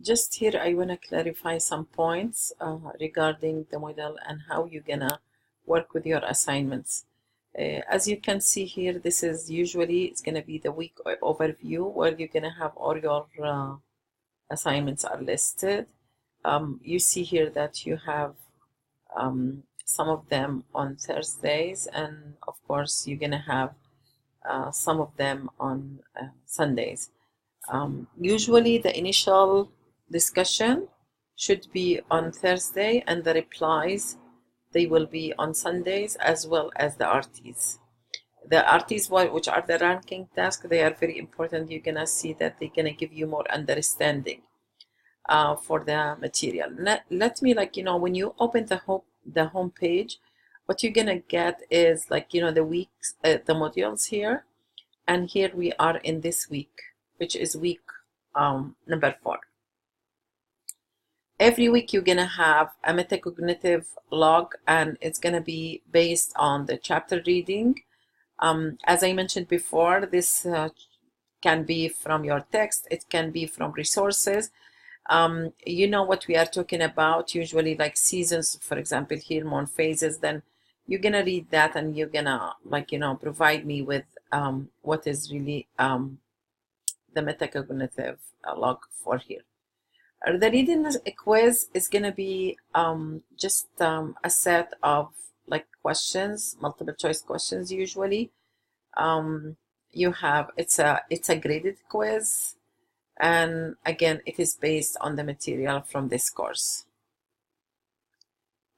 just here I want to clarify some points regarding the model and how you're gonna work with your assignments. As you can see here, this is usually it's gonna be the week overview where you're gonna have all your assignments are listed. You see here that you have some of them on Thursdays, and of course you're gonna have some of them on Sundays. Usually the initial discussion should be on Thursday, and the replies they will be on Sundays, as well as the RTs. The RTs, which are the ranking tasks, they are very important. You're gonna see that they're gonna give you more understanding for the material. Let me, like, when you open the home page, what you're gonna get is, like, the weeks, the modules here, and here we are in this week, which is week number 4. Every week you're gonna have a metacognitive log, and it's gonna be based on the chapter reading. As I mentioned before, this can be from your text, it can be from resources. You know what we are talking about, usually like seasons, for example, here moon phases. Then you're gonna read that, and you're gonna, like, provide me with what is really the metacognitive log for here. The reading quiz is gonna be just a set of, like, questions, multiple choice questions. Usually you have, it's a graded quiz, and again it is based on the material from this course.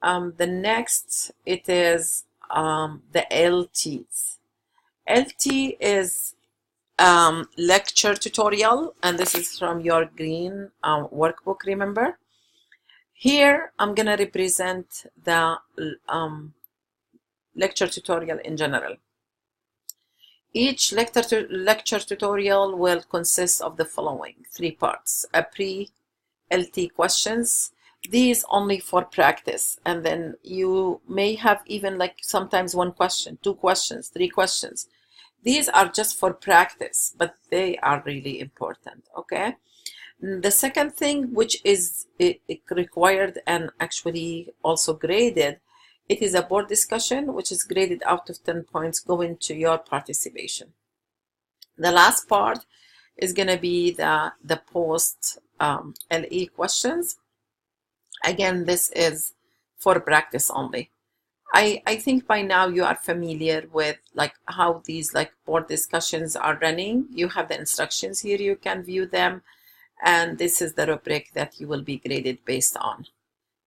The next, it is the LTs. LT is lecture tutorial, and this is from your green workbook, remember. Here I'm gonna represent the lecture tutorial in general. Each lecture tutorial will consist of the following 3 parts: a pre-LT questions, these only for practice, and then you may have even, like, sometimes 1 question, 2 questions, 3 questions. These are just for practice, but they are really important, okay? The second thing, which is required and actually also graded, it is a board discussion, which is graded out of 10 points going to your participation. The last part is going to be the post LE questions. Again, this is for practice only. I think by now you are familiar with, like, how these, like, board discussions are running. You have the instructions here, you can view them, and this is the rubric that you will be graded based on.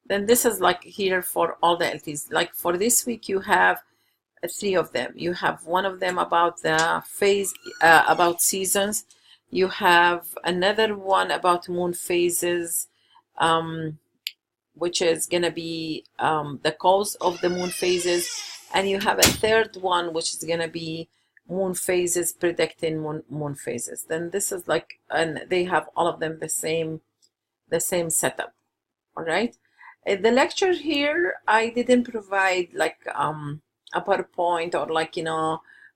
Then this is, like, here for all the LTs. Like, for this week you have 3 of them. You have 1 of them about the phase, about seasons. You have another one about moon phases, which is going to be the cause of the moon phases, and you have a third one which is going to be moon phases, predicting moon phases. Then this is, like, and they have all of them the same setup. All right. The lecture here, I didn't provide, like, a PowerPoint, or, like,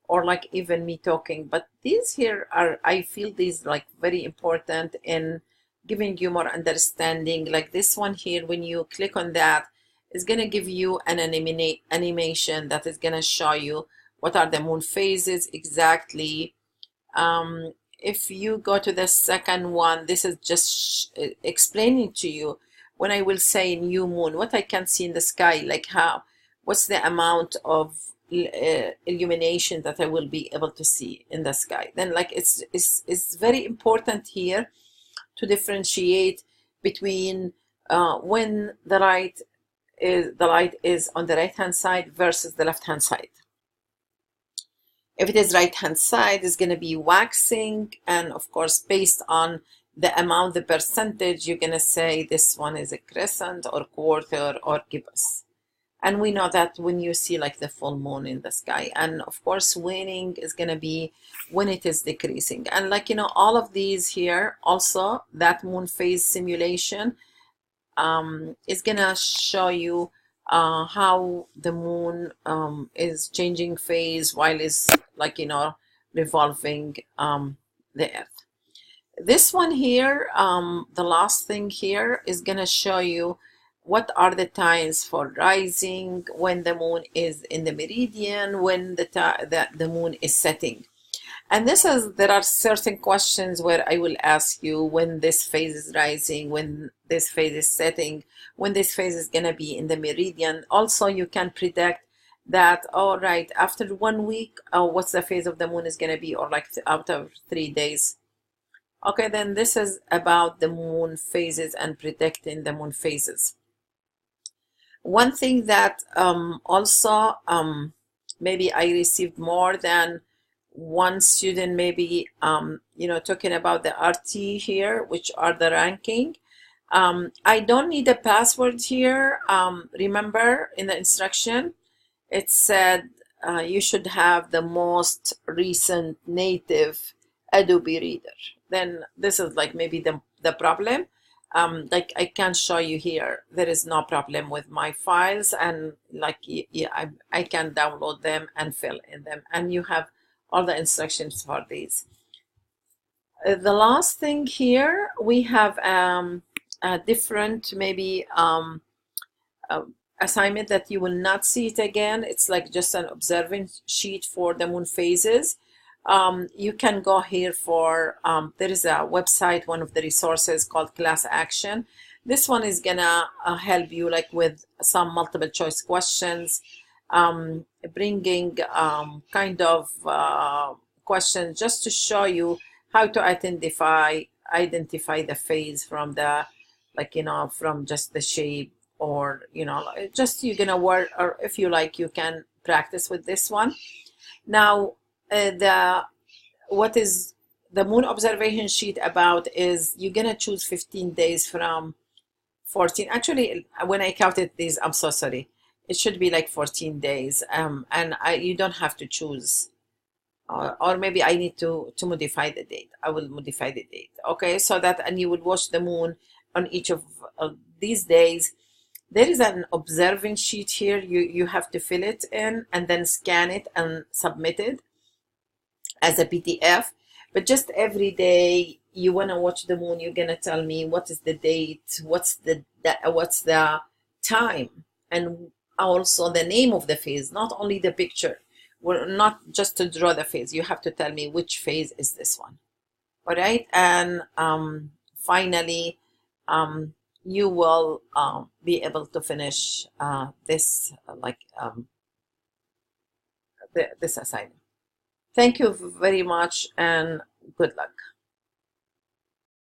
or like even me talking, but these here are, I feel these, like, very important in giving you more understanding. Like this one here, when you click on that, it's going to give you an animation that is going to show you what are the moon phases exactly. If you go to the second one, this is just explaining to you, when I will say new moon, what I can see in the sky, like what's the amount of illumination that I will be able to see in the sky. Then, like, it's very important here to differentiate between when the light is on the right hand side versus the left hand side. If it is right hand side, it's going to be waxing, and of course based on the amount, the percentage, you're going to say this one is a crescent or quarter or gibbous. And we know that when you see, like, the full moon in the sky. And of course waning is going to be when it is decreasing. And, like, all of these here, also that moon phase simulation is going to show you how the moon is changing phase while it's, like, revolving the earth. This one here, the last thing here is gonna show you what are the times for rising, when the moon is in the meridian, when the moon is setting. And there are certain questions where I will ask you when this phase is rising, when this phase is setting, when this phase is gonna be in the meridian. Also, you can predict that, all right, after 1 week, what's the phase of the moon is gonna be, or like out of 3 days. Okay, then this is about the moon phases and predicting the moon phases. One thing that also maybe I received more than one student, maybe talking about the RT here, which are the ranking. I don't need a password here. Remember in the instruction, it said you should have the most recent native Adobe Reader. Then this is like maybe the problem. Like I can show you here, there is no problem with my files, and like yeah, I can download them and fill in them, and you have all the instructions for these. The last thing here, we have a different maybe assignment that you will not see it again. It's like just an observing sheet for the moon phases. You can go here for, there is a website, one of the resources called Class Action. This one is gonna help you like with some multiple choice questions, bringing kind of questions just to show you how to identify the phase from the, like, from just the shape, or just you're gonna work, or if you like you can practice with this one. Now what is the moon observation sheet about is you're gonna choose 15 days from 14. Actually, when I counted these, I'm so sorry, it should be like 14 days, and you don't have to choose, or maybe I need to modify the date. I will modify the date, okay, so that, and you would watch the moon on each of these days. There is an observing sheet here. You have to fill it in and then scan it and submit it as a PDF. But just every day you want to watch the moon, you're gonna tell me what is the date, what's the time, and also the name of the phase, not only the picture. We're not just to draw the phase. You have to tell me which phase is this one. All right, and finally, you will be able to finish this this assignment. Thank you very much, and good luck.